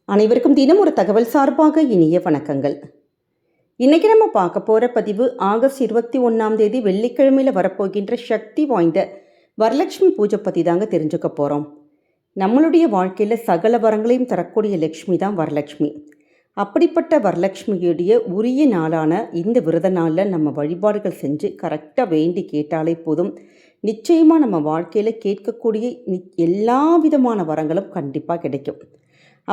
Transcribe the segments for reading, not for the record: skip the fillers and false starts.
அனைவருக்கும் தினம் ஒரு தகவல் சார்பாக இனிய வணக்கங்கள். இன்னைக்கு நம்ம பார்க்க போகிற பதிவு ஆகஸ்ட் 21 வெள்ளிக்கிழமையில் வரப்போகின்ற சக்தி வாய்ந்த வரலட்சுமி பூஜை பற்றி தாங்க தெரிஞ்சுக்க போகிறோம். நம்மளுடைய வாழ்க்கையில் சகல வரங்களையும் தரக்கூடிய லக்ஷ்மி தான் வரலட்சுமி. அப்படிப்பட்ட வரலட்சுமியுடைய உரிய நாளான இந்த விரத நாளில் நம்ம வழிபாடுகள் செஞ்சு கரெக்டாக வேண்டி கேட்டாலே போதும், நிச்சயமாக நம்ம வாழ்க்கையில் கேட்கக்கூடிய எல்லா விதமான வரங்களும் கண்டிப்பாக கிடைக்கும்.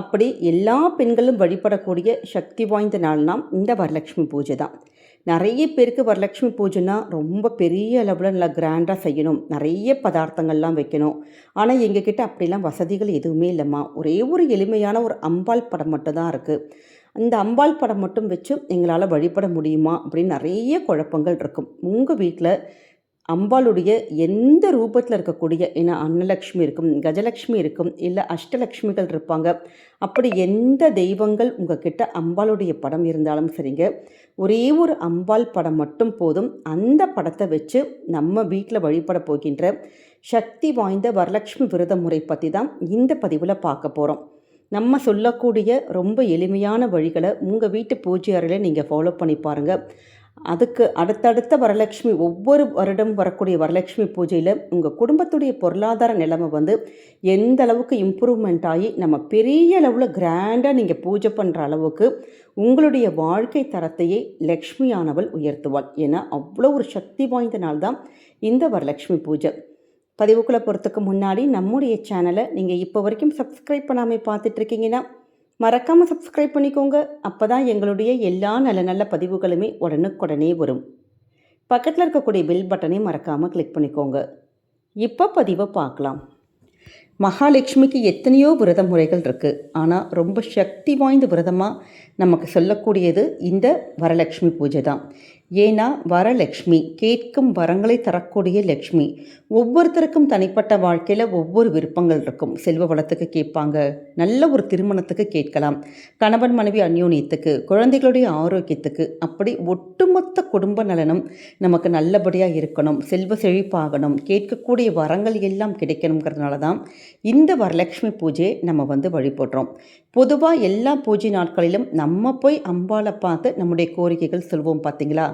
அப்படி எல்லா பெண்களும் வழிபடக்கூடிய சக்தி வாய்ந்த நாள்னா இந்த வரலட்சுமி பூஜை தான். நிறைய பேருக்கு வரலட்சுமி பூஜைனா ரொம்ப பெரிய அளவில் நல்லா கிராண்டாக செய்யணும், நிறைய பதார்த்தங்கள்லாம் வைக்கணும். ஆனால் எங்ககிட்ட அப்படிலாம் வசதிகள் எதுவுமே இல்லைம்மா, ஒரே ஒரு எளிமையான ஒரு அம்பாள் படம் மட்டும்தான் இருக்குது, அந்த அம்பாள் படம் மட்டும் வச்சு எங்களால் வழிபட முடியுமா அப்படின்னு நிறைய குழப்பங்கள் இருக்கும். உங்கள் வீட்டில் அம்பாளுடைய எந்த ரூபத்தில் இருக்கக்கூடிய, ஏன்னா அன்னலக்ஷ்மி இருக்கும், கஜலக்ஷ்மி இருக்கும், இல்லை அஷ்டலக்ஷ்மிகள் இருப்பாங்க, அப்படி எந்த தெய்வங்கள் உங்ககிட்ட அம்பாளுடைய படம் இருந்தாலும் சரிங்க, ஒரே ஒரு அம்பாள் படம் மட்டும் போதும். அந்த படத்தை வச்சு நம்ம வீட்டில் வழிபட போகின்ற சக்தி வாய்ந்த வரலட்சுமி விரத முறை பற்றி தான் இந்த பதிவில் பார்க்க போகிறோம். நம்ம சொல்லக்கூடிய ரொம்ப எளிமையான வழிகளை உங்கள் வீட்டு பூஜை அறையில் நீங்கள் ஃபாலோ பண்ணி பாருங்கள். அதுக்கு அடுத்தடுத்த வரலட்சுமி, ஒவ்வொரு வருடம் வரக்கூடிய வரலட்சுமி பூஜையில் உங்கள் குடும்பத்துடைய பொருளாதார நிலைமை எந்த அளவுக்கு இம்ப்ரூவ்மெண்ட் ஆகி நம்ம பெரிய அளவில் கிராண்டாக நீங்கள் பூஜை பண்ணுற அளவுக்கு உங்களுடைய வாழ்க்கை தரத்தையே லக்ஷ்மியானவள் உயர்த்துவாள். ஏன்னா அவ்வளோ ஒரு சக்தி வாய்ந்த நாள் தான் இந்த வரலட்சுமி பூஜை. பதிவுக்குள்ளே போகிறதுக்கு முன்னாடி நம்முடைய சேனலை நீங்கள் இப்போ வரைக்கும் சப்ஸ்கிரைப் பண்ணாமல் பார்த்துட்ருக்கீங்கன்னா மறக்காமல் சப்ஸ்கிரைப் பண்ணிக்கோங்க. அப்போ தான் எங்களுடைய எல்லா நல்ல நல்ல பதிவுகளுமே உடனுக்குடனே வரும். பக்கத்தில் இருக்கக்கூடிய பெல் பட்டனை மறக்காமல் கிளிக் பண்ணிக்கோங்க. இப்போ பதிவை பார்க்கலாம். மகாலட்சுமிக்கு எத்தனையோ விரத முறைகள் இருக்குது, ஆனால் ரொம்ப சக்தி வாய்ந்த விரதமாக நமக்கு சொல்லக்கூடியது இந்த வரலட்சுமி பூஜை தான். ஏன்னா வரலட்சுமி கேட்கும் வரங்களை தரக்கூடிய லக்ஷ்மி. ஒவ்வொருத்தருக்கும் தனிப்பட்ட வாழ்க்கையில் ஒவ்வொரு விருப்பங்கள் இருக்கும். செல்வ வளத்துக்கு கேட்பாங்க, நல்ல ஒரு திருமணத்துக்கு கேட்கலாம், கணவன் மனைவி அந்யோன்யத்துக்கு, குழந்தைகளுடைய ஆரோக்கியத்துக்கு, அப்படி ஒட்டுமொத்த குடும்ப நலனும் நமக்கு நல்லபடியாக இருக்கணும், செல்வ செழிப்பாகணும், கேட்கக்கூடிய வரங்கள் எல்லாம் கிடைக்கணுங்கிறதுனால தான் இந்த வரலட்சுமி பூஜையை நம்ம வழிபடுறோம். பொதுவாக எல்லா பூஜை நாட்களிலும் நம்ம போய் அம்பாளை பார்த்து நம்முடைய கோரிக்கைகள் சொல்வோம் பார்த்தீங்களா.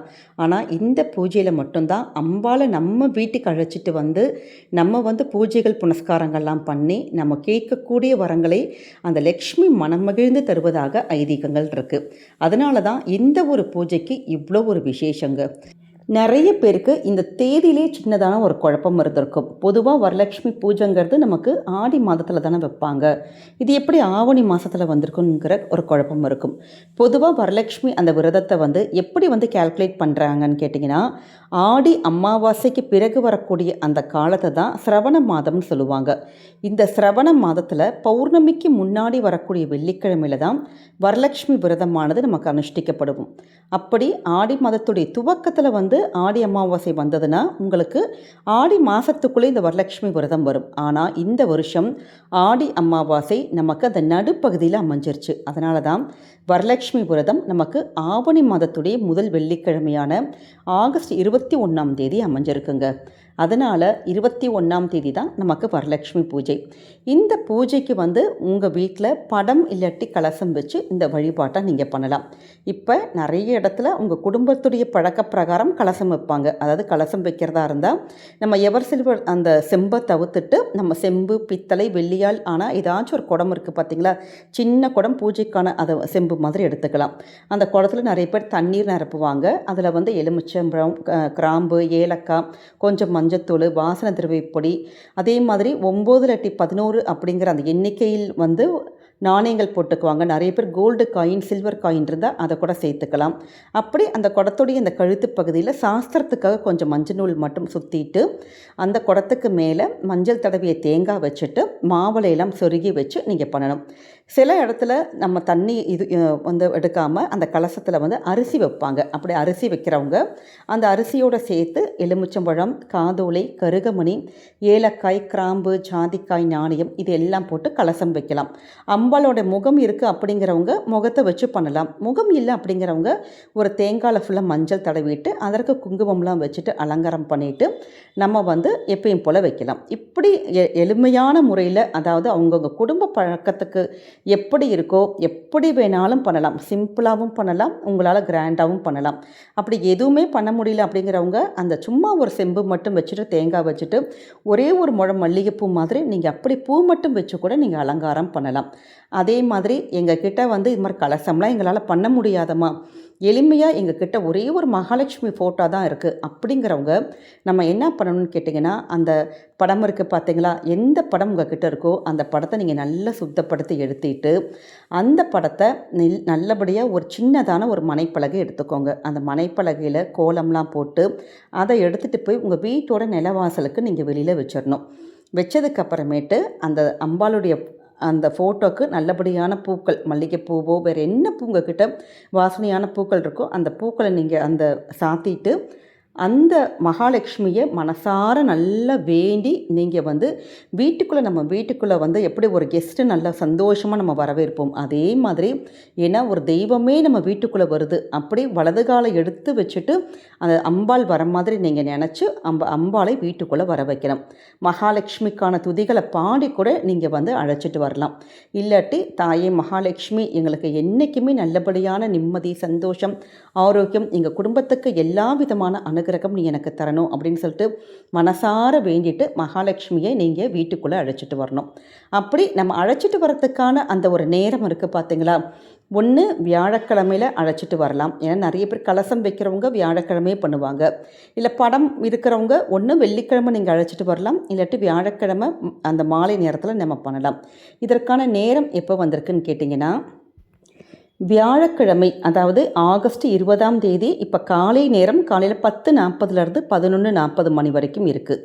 ஆனால் இந்த பூஜையில் மட்டும்தான் அம்பாளை நம்ம வீட்டுக்கு அழைச்சிட்டு நம்ம பூஜைகள் புனஸ்காரங்கள்லாம் பண்ணி நம்ம கேட்கக்கூடிய வரங்களை அந்த லக்ஷ்மி மனமகிழ்ந்து தருவதாக ஐதீகங்கள் இருக்குது. அதனால தான் இந்த ஒரு பூஜைக்கு இவ்வளோ ஒரு விசேஷங்க. நிறைய பேருக்கு இந்த தேதியிலே சின்னதான ஒரு குழப்பம் இருந்திருக்கும். பொதுவாக வரலட்சுமி பூஜைங்கிறது நமக்கு ஆடி மாதத்தில் தானே வைப்பாங்க, இது எப்படி ஆவணி மாதத்தில் வந்திருக்குங்கிற ஒரு குழப்பம் இருக்கும். பொதுவாக வரலட்சுமி அந்த விரதத்தை எப்படி கேல்குலேட் பண்ணுறாங்கன்னு கேட்டிங்கன்னா, ஆடி அமாவாசைக்கு பிறகு வரக்கூடிய அந்த காலத்தை தான் சிரவண மாதம்னு சொல்லுவாங்க. இந்த சிரவண மாதத்தில் பௌர்ணமிக்கு முன்னாடி வரக்கூடிய வெள்ளிக்கிழமையில் தான் வரலட்சுமி விரதமானது நமக்கு அனுஷ்டிக்கப்படும். அப்படி ஆடி மாதத்துடைய துவக்கத்தில் ஆடி அமாவாசை வந்ததுன்னா உங்களுக்கு ஆடி மாதத்துக்குள்ளே இந்த வரலட்சுமி விரதம் வரும். ஆனால் இந்த வருஷம் ஆடி அமாவாசை நமக்கு அந்த நடுப்பகுதியில் அமைஞ்சிருச்சு. அதனால தான் வரலட்சுமி விரதம் நமக்கு ஆவணி மாதத்துடைய முதல் வெள்ளிக்கிழமையான ஆகஸ்ட் 21 அமைஞ்சிருக்குங்க. அதனால் 21 தான் நமக்கு வரலட்சுமி பூஜை. இந்த பூஜைக்கு உங்கள் வீட்டில் படம் இல்லாட்டி கலசம் வச்சு இந்த வழிபாட்டை நீங்கள் பண்ணலாம். இப்போ நிறைய இடத்துல உங்கள் குடும்பத்துடைய பழக்க பிரகாரம் கலசம் வைப்பாங்க. அதாவது கலசம் வைக்கிறதா இருந்தால் நம்ம எவர் சில்வர் அந்த செம்பை தவிர்த்துட்டு நம்ம செம்பு, பித்தளை, வெள்ளியால் ஆனால் ஏதாச்சும் ஒரு குடம் இருக்குது பார்த்தீங்களா, சின்ன குடம் பூஜைக்கான அதை செம்பு மாதிரி எடுத்துக்கலாம். அந்த குடத்தில் நிறைய பேர் தண்ணீர் நிரப்புவாங்க. அதில் எலுமிச்சம்பழம், கிராம்பு, ஏலக்காய், கொஞ்சம் மஞ்சத்தூள், வாசனை திரவியப்பொடி, அதே மாதிரி 9-11 அப்படிங்கிற அந்த எண்ணிக்கையில் நாணயங்கள் போட்டுக்குவாங்க. நிறைய பேர் கோல்டு காயின், சில்வர் காயின் இருந்தால் அதை கூட சேர்த்துக்கலாம். அப்படி அந்த குடத்துடைய அந்த கழுத்து பகுதியில் சாஸ்திரத்துக்காக கொஞ்சம் மஞ்சள் நூல் மட்டும் சுற்றிட்டு அந்த குடத்துக்கு மேலே மஞ்சள் தடவிய தேங்காய் வச்சுட்டு மாவளையெல்லாம் சொருகி வச்சு நீங்கள் பண்ணணும். சில இடத்துல நம்ம தண்ணி எடுக்காமல் அந்த கலசத்தில் அரிசி வைப்பாங்க. அப்படி அரிசி வைக்கிறவங்க அந்த அரிசியோடு சேர்த்து எலுமிச்சம்பழம், காதோலை, கருகமணி, ஏலக்காய், கிராம்பு, ஜாதிக்காய், நாணயம் இது எல்லாம் போட்டு கலசம் வைக்கலாம். அம்பாளோட முகம் இருக்குது அப்படிங்கிறவங்க முகத்தை வச்சு பண்ணலாம். முகம் இல்லை அப்படிங்கிறவங்க ஒரு தேங்காயில் ஃபுல்லாக மஞ்சள் தடவிட்டு அதற்கு குங்குமம்லாம் வச்சுட்டு அலங்காரம் பண்ணிவிட்டு நம்ம வந்து எப்பயும் போல் வைக்கலாம். இப்படி எளிமையான முறையில், அதாவது அவங்கவுங்க குடும்ப பழக்கத்துக்கு எப்படி இருக்கோ எப்படி வேணாலும் பண்ணலாம். சிம்பிளாகவும் பண்ணலாம், உங்களால் கிராண்டாகவும் பண்ணலாம். அப்படி எதுவுமே பண்ண முடியல அப்படிங்கிறவங்க அந்த சும்மா ஒரு செம்பு மட்டும் வச்சுட்டு தேங்காய் வச்சுட்டு ஒரே ஒரு முழம் மல்லிகைப்பூ மாதிரி நீங்கள் அப்படி பூ மட்டும் வச்சு கூட நீங்கள் அலங்காரம் பண்ணலாம். அதே மாதிரி எங்கள் கிட்ட வந்து இது மாதிரி கலசம்லாம் எங்களால் பண்ண முடியாதம்மா, எளிமையாக எங்கள் கிட்ட ஒரே ஒரு மகாலட்சுமி ஃபோட்டோ தான் இருக்குது அப்படிங்கிறவங்க நம்ம என்ன பண்ணணும்னு கேட்டிங்கன்னா, அந்த படம் இருக்குது பார்த்தீங்களா, எந்த படம் உங்கள் கிட்ட இருக்கோ அந்த படத்தை நீங்கள் நல்லா சுத்தப்படுத்தி எடுத்துட்டு அந்த படத்தை நல்லபடியாக ஒரு சின்னதான ஒரு மனைப்பலகை எடுத்துக்கோங்க. அந்த மனைப்பலகையில் கோலம்லாம் போட்டு அதை எடுத்துகிட்டு போய் உங்கள் வீட்டோட நிலவாசலுக்கு நீங்கள் வெளியில் வச்சிடணும். வச்சதுக்கப்புறமேட்டு அந்த அம்பாளுடைய அந்த ஃபோட்டோக்கு நல்லபடியான பூக்கள், மல்லிகைப்பூவோ வேறு என்ன பூ உங்கக்கிட்ட வாசனையான பூக்கள் இருக்கோ அந்த பூக்களை நீங்கள் அந்த சாத்திட்டு அந்த மகாலட்சுமியை மனசார நல்லா வேண்டி நீங்கள் வந்து நம்ம வீட்டுக்குள்ளே வந்து எப்படி ஒரு கெஸ்ட்டு நல்லா சந்தோஷமாக நம்ம வரவேற்போம், அதே மாதிரி ஏன்னா ஒரு தெய்வமே நம்ம வீட்டுக்குள்ளே வருது, அப்படி வலது காலை எடுத்து வச்சுட்டு அந்த அம்பாள் வர மாதிரி நீங்கள் நினச்சி அம்பாளை வீட்டுக்குள்ளே வர வைக்கணும். மகாலட்சுமிக்கான துதிகளை பாடி கூட நீங்கள் வந்து அழைச்சிட்டு வரலாம். இல்லாட்டி தாயே மகாலட்சுமி எங்களுக்கு என்றைக்குமே நல்லபடியான நிம்மதி, சந்தோஷம், ஆரோக்கியம், எங்கள் குடும்பத்துக்கு எல்லா விதமான அனுகிரகம் நீ எனக்கு தரணும் அப்படின்னு சொல்லிட்டு மனசார வேண்டிட்டு மகாலட்சுமியை நீங்கள் வீட்டுக்குள்ளே அழைச்சிட்டு வரணும். அப்படி நம்ம அழைச்சிட்டு வரத்துக்கான அந்த ஒரு நேரம் இருக்குது பார்த்தீங்களா, ஒன்று வியாழக்கிழமையில் அழைச்சிட்டு வரலாம். ஏன்னா நிறைய பேர் கலசம் வைக்கிறவங்க வியாழக்கிழமையே பண்ணுவாங்க. இல்லை படம் இருக்கிறவங்க ஒன்று வெள்ளிக்கிழமை நீங்கள் அழைச்சிட்டு வரலாம், இல்லாட்டி வியாழக்கிழமை அந்த மாலை நேரத்தில் நம்ம பண்ணலாம். இதற்கான நேரம் எப்போ வந்திருக்குன்னு கேட்டிங்கன்னா, வியாழக்கிழமை, அதாவது ஆகஸ்ட் 20ஆம் தேதி இப்போ காலை நேரம் காலையில் 10:40 11:40 மணி வரைக்கும் இருக்குது.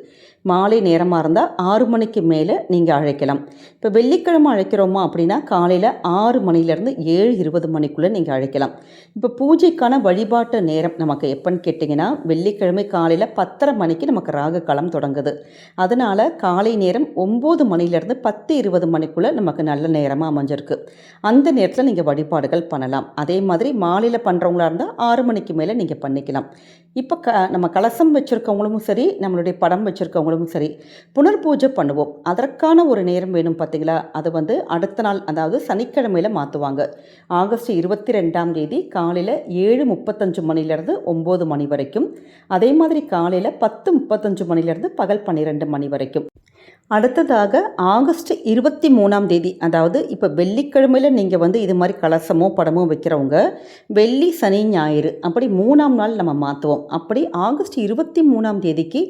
மாலை நேரமாக இருந்தால் 6 மணிக்கு மேலே நீங்கள் அழைக்கலாம். இப்போ வெள்ளிக்கிழமை அழைக்கிறோமா அப்படின்னா காலையில் 6 மணிலேருந்து 7:20 மணிக்குள்ளே நீங்கள் அழைக்கலாம். இப்போ பூஜைக்கான வழிபாட்டு நேரம் நமக்கு எப்போன்னு கேட்டிங்கன்னா, வெள்ளிக்கிழமை காலையில் 10:30 மணிக்கு நமக்கு ராகு காலம் தொடங்குது. அதனால் காலை நேரம் 9 மணிலேருந்து 10:20 மணிக்குள்ளே நமக்கு நல்ல நேரமாக அமைஞ்சிருக்கு. அந்த நேரத்தில் நீங்கள் வழிபாடுகள் பண்ணலாம். அதே மாதிரி மாலையில் பண்ணுறவங்களா இருந்தால் 6 மணிக்கு மேலே நீங்கள் பண்ணிக்கலாம். இப்போ நம்ம கலசம் வச்சுருக்கவங்களும் சரி, நம்மளுடைய படம் வச்சுருக்கவங்களும் சரி, புனர் பூஜை பண்ணுவோம். அதற்கான ஒரு நேரம் வேணும் பார்த்தீங்களா, அது வந்து அடுத்த நாள், அதாவது சனிக்கிழமையில் மாற்றுவாங்க. ஆகஸ்ட் 22ஆம் தேதி காலையில் 7:35 மணிலேருந்து 9 மணி வரைக்கும், அதே மாதிரி காலையில் 10:35 மணிலேருந்து பகல் 12 மணி வரைக்கும். அடுத்ததாக ஆகஸ்ட் 23ஆம் தேதி, அதாவது இப்போ வெள்ளிக்கிழமையில் நீங்கள் வந்து இது மாதிரி கலசமோ படமோ வைக்கிறவங்க வெள்ளி, சனி, ஞாயிறு அப்படி 3ஆம் நாள் நம்ம மாற்றுவோம். அப்படி ஆகஸ்ட் 23ஆம் தேதிக்கு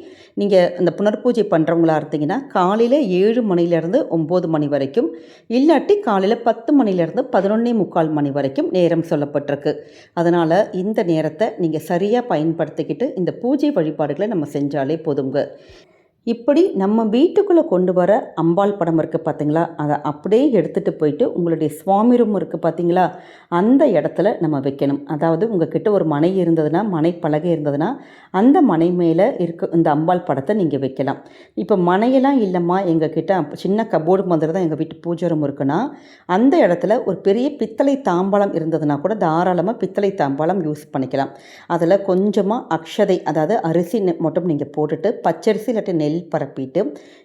நீங்கள் இந்த புனர்பூஜை பண்ணுறவங்களா இருந்தீங்கன்னா காலையில் 7 மணிலேருந்து 9 மணி வரைக்கும், இல்லாட்டி காலையில் 10 மணிலேருந்து 11:45 மணி வரைக்கும் நேரம் சொல்லப்பட்டிருக்கு. அதனால் இந்த நேரத்தை நீங்கள் சரியாக பயன்படுத்திக்கிட்டு இந்த பூஜை வழிபாடுகளை நம்ம செஞ்சாலே போதுங்க. இப்படி நம்ம வீட்டுக்குள்ளே கொண்டு வர அம்பாள் படம் இருக்குது பார்த்தீங்களா, அதை அப்படியே எடுத்துகிட்டு போயிட்டு உங்களுடைய சுவாமி ரூம் இருக்குது பார்த்தீங்களா, அந்த இடத்துல நம்ம வைக்கணும். அதாவது உங்கள் கிட்ட ஒரு மனை இருந்ததுன்னா, மனை பலகை இருந்ததுன்னா அந்த மனை மேலே இருக்க இந்த அம்பாள் படத்தை நீங்கள் வைக்கலாம். இப்போ மனையெல்லாம் இல்லைம்மா, எங்கள் கிட்ட சின்ன கபோர்டு மாதிரி தான் எங்கள் வீட்டு பூஜை ரூம் இருக்குன்னா அந்த இடத்துல ஒரு பெரிய பித்தளை தாம்பாளம் இருந்ததுன்னா கூட தாராளமாக பித்தளை தாம்பாளம் யூஸ் பண்ணிக்கலாம். அதில் கொஞ்சமாக அக்ஷதை, அதாவது அரிசி மட்டும் நீங்கள் போட்டுட்டு பச்சரிசி இல்லாட்டி நெல் பரப்பிட்டு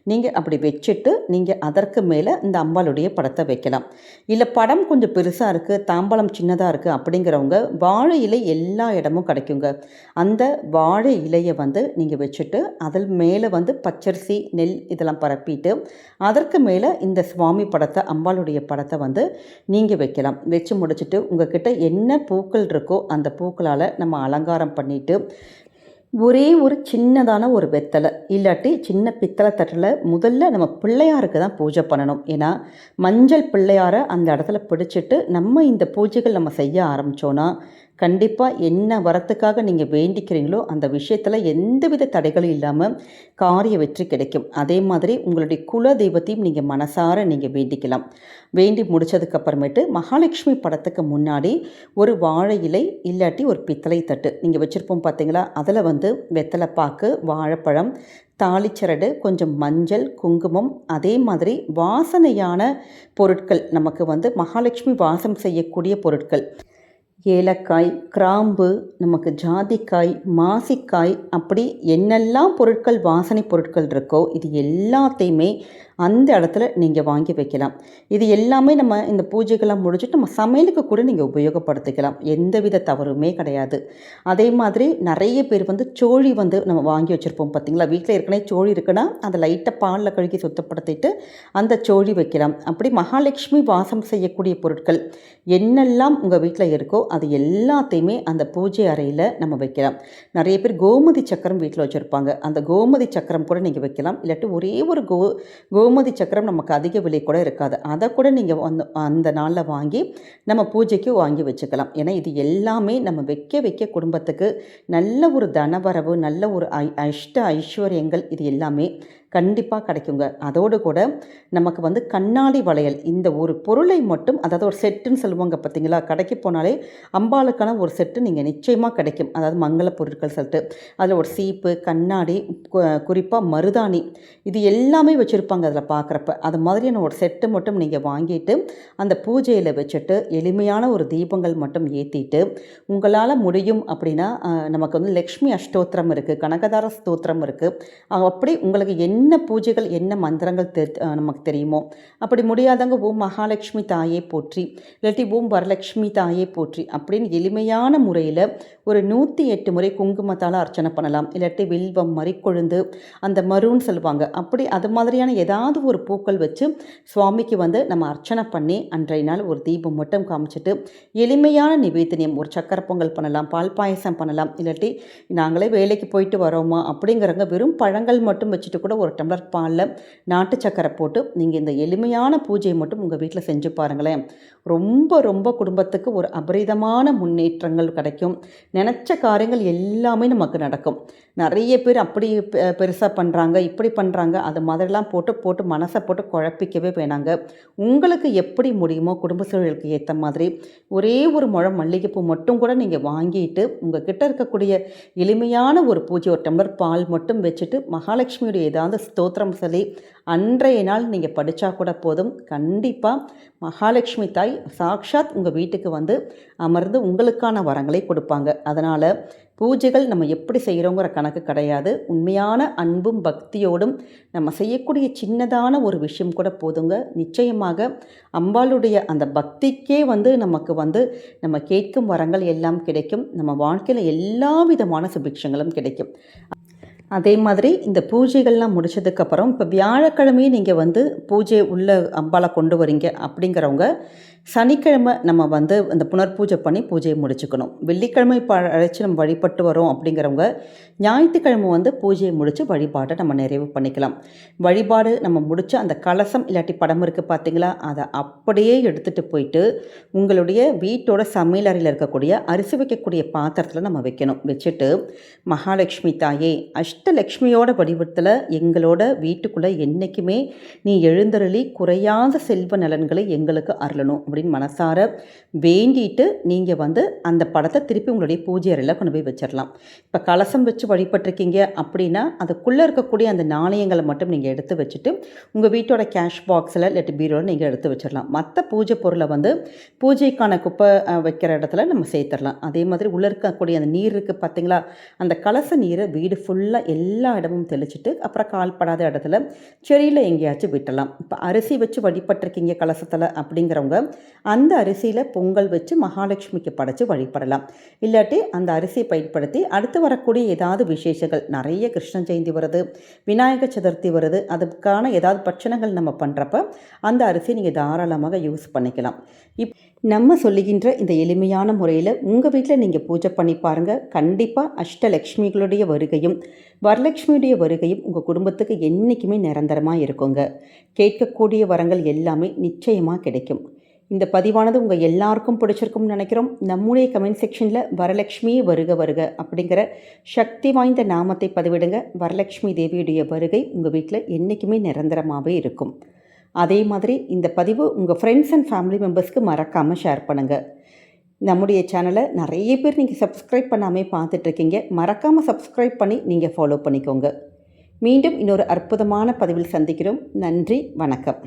நீங்கள் அப்படி வச்சுட்டு நீங்கள் அதற்கு மேலே இந்த அம்பாளுடைய படத்தை வைக்கலாம். இல்லை படம் கொஞ்சம் பெருசாக இருக்குது, தாம்பாளம் சின்னதாக இருக்குது அப்படிங்கிறவங்க வாழை இலை எல்லா இடமும் கிடைக்குங்க. அந்த வாழை இலையை வந்து நீங்கள் வச்சுட்டு அதில் மேலே வந்து பச்சரிசி நெல் இதெல்லாம் பரப்பிட்டு அதற்கு மேலே இந்த சுவாமி படத்தை, அம்பாளுடைய படத்தை வந்து நீங்கள் வைக்கலாம். வச்சு முடிச்சுட்டு உங்கள்கிட்ட என்ன பூக்கள் இருக்கோ அந்த பூக்களால் நம்ம அலங்காரம் பண்ணிவிட்டு ஒரே ஒரு சின்னதான ஒரு வெத்தலை இல்லாட்டி சின்ன பித்தளை தட்டில் முதல்ல நம்ம பிள்ளையாருக்கு தான் பூஜை பண்ணணும். ஏன்னா மஞ்சள் பிள்ளையாரை அந்த இடத்துல பிடிச்சிட்டு நம்ம இந்த பூஜைகள் நம்ம செய்ய ஆரம்பித்தோன்னா கண்டிப்பாக என்ன வரத்துக்காக நீங்கள் வேண்டிக்கிறீங்களோ அந்த விஷயத்தில் எந்தவித தடைகளும் இல்லாமல் காரிய வெற்றி கிடைக்கும். அதே மாதிரி உங்களுடைய குல தெய்வத்தையும் நீங்கள் மனசார நீங்கள் வேண்டிக்கலாம். வேண்டி முடித்ததுக்கப்புறமேட்டு மகாலட்சுமி படத்துக்கு முன்னாடி ஒரு வாழை இலை இல்லாட்டி ஒரு பித்தளை தட்டு நீங்கள் வச்சுருப்போம் பார்த்தீங்களா, அதில் வந்து வெத்தலை பாக்கு, வாழைப்பழம், தாளிச்சரடு, கொஞ்சம் மஞ்சள், குங்குமம், அதே மாதிரி வாசனையான பொருட்கள், நமக்கு வந்து மகாலட்சுமி வாசம் செய்யக்கூடிய பொருட்கள், ஏலக்காய், கிராம்பு, நமக்கு ஜாதிக்காய், மாசிக்காய், அப்படி என்னெல்லாம் பொருட்கள் வாசனை பொருட்கள் இருக்கோ இது எல்லாத்தையுமே அந்த இடத்துல நீங்கள் வாங்கி வைக்கலாம். இது எல்லாமே நம்ம இந்த பூஜைகள்லாம் முடிச்சுட்டு நம்ம சமையலுக்கு கூட நீங்கள் உபயோகப்படுத்திக்கலாம். எந்தவித தவறுமே கிடையாது. அதே மாதிரி நிறைய பேர் வந்து சோழி வந்து நம்ம வாங்கி வச்சுருப்போம் பார்த்தீங்களா, வீட்டில் ஏற்கனவே சோழி இருக்குன்னா அதை லைட்டாக பாலில் கழுகி சுத்தப்படுத்திட்டு அந்த சோழி வைக்கலாம். அப்படி மகாலட்சுமி வாசம் செய்யக்கூடிய பொருட்கள் என்னெல்லாம் உங்கள் வீட்டில் இருக்கோ அது எல்லாத்தையுமே அந்த பூஜை அறையில் நம்ம வைக்கலாம். நிறைய பேர் கோமதி சக்கரம் வீட்டில் வச்சுருப்பாங்க. அந்த கோமதி சக்கரம் கூட நீங்கள் வைக்கலாம். இல்லாட்டி ஒரே ஒரு கோமதி சக்கரம் நமக்கு அதிக விலை கூட இருக்காது, அதை கூட நீங்கள் அந்த நாளில் வாங்கி நம்ம பூஜைக்கு வாங்கி வச்சுக்கலாம். ஏன்னா இது எல்லாமே நம்ம வைக்க குடும்பத்துக்கு நல்ல ஒரு தனவரவு, நல்ல ஒரு அஷ்ட ஐஸ்வர்யங்கள் இது எல்லாமே கண்டிப்பாக கிடைக்குங்க. அதோடு கூட நமக்கு வந்து கண்ணாடி வளையல், இந்த ஒரு பொருளை மட்டும், அதாவது ஒரு செட்டுன்னு சொல்லுவாங்க பார்த்தீங்களா, கடைக்கு போனாலே அம்பாளுக்கான ஒரு செட்டு நீங்கள் நிச்சயமாக கிடைக்கும். அதாவது மங்கள பொருட்கள் செட்டு, அதில் ஒரு சீப்பு, கண்ணாடி, குறிப்பாக மருதாணி, இது எல்லாமே வச்சுருப்பாங்க அதில் பார்க்குறப்ப. அது மாதிரியான ஒரு செட்டு மட்டும் நீங்கள் வாங்கிட்டு அந்த பூஜையில் வச்சுட்டு எளிமையான ஒரு தீபங்கள் மட்டும் ஏற்றிட்டு, உங்களால் முடியும் அப்படின்னா நமக்கு வந்து லக்ஷ்மி அஷ்டோத்திரம் இருக்குது, கனகதார ஸ்தோத்திரம் இருக்குது, அப்படி உங்களுக்கு என்ன பூஜைகள் என்ன மந்திரங்கள் நமக்கு தெரியுமோ, அப்படி முடியாதவங்க ஓம் மகாலட்சுமி தாயே போற்றி, இல்லாட்டி ஓம் வரலட்சுமி தாயே போற்றி அப்படின்னு எளிமையான முறையில் ஒரு 108 முறை குங்குமத்தால் அர்ச்சனை பண்ணலாம். இல்லாட்டி வில்வம், மறிக்கொழுந்து, அந்த மருன்னு சொல்லுவாங்க, அப்படி அது மாதிரியான ஏதாவது ஒரு பூக்கள் வச்சு சுவாமிக்கு வந்து நம்ம அர்ச்சனை பண்ணி அன்றைய நாள் ஒரு தீபம் மட்டும் காமிச்சிட்டு எளிமையான நிவேதனியம், ஒரு சக்கரை பொங்கல் பண்ணலாம், பால் பாயசம் பண்ணலாம். இல்லாட்டி நாங்களே வேலைக்கு போயிட்டு வரோமா அப்படிங்கிறவங்க வெறும் பழங்கள் மட்டும் வச்சுட்டு கூட ஒரு டம்ளர் பாலில் நாட்டு சக்கரை போட்டு நீங்கள் இந்த எளிமையான பூஜையை மட்டும் உங்கள் வீட்டில் செஞ்சு பாருங்களேன். ரொம்ப குடும்பத்துக்கு ஒரு அபரிதமான முன்னேற்றங்கள் கிடைக்கும். நினச்ச காரியங்கள் எல்லாமே நமக்கு நடக்கும். நிறைய பேர் அப்படி பெருசாக பண்ணுறாங்க, இப்படி பண்ணுறாங்க, அது மாதிரிலாம் போட்டு மனசை போட்டு குழப்பிக்கவே வேணாங்க. உங்களுக்கு எப்படி முடியுமோ குடும்ப சூழலுக்கு ஏற்ற மாதிரி ஒரே ஒரு முழம் மல்லிகைப்பூ மட்டும் கூட நீங்கள் வாங்கிட்டு உங்கள் கிட்ட இருக்கக்கூடிய எளிமையான ஒரு பூஜை, ஒரு டம்ளர் பால் மட்டும் வச்சுட்டு மகாலட்சுமியுடைய ஏதாவது ஸ்தோத்திரம் சொல்லி அன்றைய நாள் நீங்கள் படித்தா கூட போதும். கண்டிப்பாக மகாலட்சுமி தாய் சாக்ஷாத் உங்கள் வீட்டுக்கு வந்து அமர்ந்து உங்களுக்கான வரங்களை கொடுப்பாங்க. அதனால் பூஜைகள் நம்ம எப்படி செய்கிறோங்கிற கணக்கு கிடையாது. உண்மையான அன்பும் பக்தியோடும் நம்ம செய்யக்கூடிய சின்னதான ஒரு விஷயம் கூட போதுங்க. நிச்சயமாக அம்பாளுடைய அந்த பக்திக்கே வந்து நமக்கு வந்து நம்ம கேட்கும் வரங்கள் எல்லாம் கிடைக்கும். நம்ம வாழ்க்கையில் எல்லா விதமான சுபிக்ஷங்களும் கிடைக்கும். அதே மாதிரி இந்த பூஜைகள்லாம் முடித்ததுக்கப்புறம் இப்போ வியாழக்கிழமையே நீங்கள் வந்து பூஜை உள்ள அம்பாலை கொண்டு வரீங்க அப்படிங்கிறவங்க சனிக்கிழமை நம்ம வந்து அந்த புனர்பூஜை பண்ணி பூஜையை முடிச்சுக்கணும். வெள்ளிக்கிழமை அழைச்சி நம்ம வழிபட்டு வரோம் அப்படிங்கிறவங்க ஞாயிற்றுக்கிழமை வந்து பூஜையை முடித்து வழிபாட்டை நம்ம நிறைவு பண்ணிக்கலாம். வழிபாடு நம்ம முடித்து அந்த கலசம் இல்லாட்டி படம் இருக்குது பார்த்தீங்களா, அதை அப்படியே எடுத்துகிட்டு போயிட்டு உங்களுடைய வீட்டோட சமையலறையில் இருக்கக்கூடிய அரிசி வைக்கக்கூடிய பாத்திரத்தில் நம்ம வைக்கணும். வச்சுட்டு மகாலட்சுமி தாயே, அஷ்டலக்ஷ்மியோட வடிவத்தில் எங்களோட வீட்டுக்குள்ளே என்றைக்குமே நீ எழுந்தருளி குறையாத செல்வ நலன்களை எங்களுக்கு அருளணும் அப்படின்னு மனசார வேண்டிட்டு நீங்கள் வந்து அந்த படத்தை திருப்பி உங்களுடைய பூஜை அறையில் கொண்டு போய் வச்சிடலாம். இப்போ கலசம் வச்சு வழிபட்டிருக்கீங்க அப்படின்னா அதுக்குள்ளே இருக்கக்கூடிய அந்த நாணயங்களை மட்டும் நீங்கள் எடுத்து வச்சுட்டு உங்கள் வீட்டோட கேஷ் பாக்ஸில் இல்லாட்டி பீரோவில் நீங்கள் எடுத்து வச்சிடலாம். மற்ற பூஜை பொருளை வந்து பூஜைக்கான குப்பை வைக்கிற இடத்துல நம்ம சேர்த்துடலாம். அதே மாதிரி உள்ளே இருக்கக்கூடிய அந்த நீர் இருக்குது பார்த்தீங்களா, அந்த கலச நீரை வீடு ஃபுல்லாக எல்லா இடமும் தெளிச்சுட்டு அப்புறம் கால்படாத இடத்துல செடியில் எங்கேயாச்சும் விட்டலாம். இப்போ அரிசி வச்சு வழிபட்டிருக்கீங்க கலசத்தில் அப்படிங்கிறவங்க அந்த அரிசியில் பொங்கல் வச்சு மகாலட்சுமிக்கு படைச்சு வழிபடலாம். இல்லாட்டி அந்த அரிசியை பயன்படுத்தி அடுத்து வரக்கூடிய ஏதாவது விசேஷங்கள், நிறைய கிருஷ்ண ஜெயந்தி வருது, விநாயகர் சதுர்த்தி வருது, அதுக்கான ஏதாவது பிரச்சனைகள் நம்ம பண்ணுறப்ப அந்த அரிசியை நீங்கள் தாராளமாக யூஸ் பண்ணிக்கலாம். நம்ம சொல்லுகின்ற இந்த எளிமையான முறையில் உங்கள் வீட்டில் நீங்கள் பூஜை பண்ணி பாருங்கள். கண்டிப்பாக அஷ்டலக்ஷ்மிகளுடைய வருகையும் வரலட்சுமியுடைய வருகையும் உங்கள் குடும்பத்துக்கு என்றைக்குமே நிரந்தரமாக இருக்குங்க. கேட்கக்கூடிய வரங்கள் எல்லாமே நிச்சயமாக கிடைக்கும். இந்த பதிவானது உங்கள் எல்லாருக்கும் பிடிச்சிருக்கும்னு நினைக்கிறோம். நம்முடைய கமெண்ட் செக்ஷனில் வரலட்சுமி வருக வருக அப்படிங்கிற சக்தி வாய்ந்த நாமத்தை பதிவிடுங்க. வரலட்சுமி தேவியுடைய வருகை உங்கள் வீட்டில் என்றைக்குமே நிரந்தரமாகவே இருக்கும். அதே மாதிரி இந்த பதிவு உங்கள் ஃப்ரெண்ட்ஸ் அண்ட் ஃபேமிலி மெம்பர்ஸ்க்கு மறக்காமல் ஷேர் பண்ணுங்கள். நம்முடைய சேனலை நிறைய பேர் நீங்கள் சப்ஸ்கிரைப் பண்ணாமே பார்த்துட்ருக்கீங்க. மறக்காமல் சப்ஸ்கிரைப் பண்ணி நீங்கள் ஃபாலோ பண்ணிக்கோங்க. மீண்டும் இன்னொரு அற்புதமான பதிவில் சந்திக்கிறோம். நன்றி, வணக்கம்.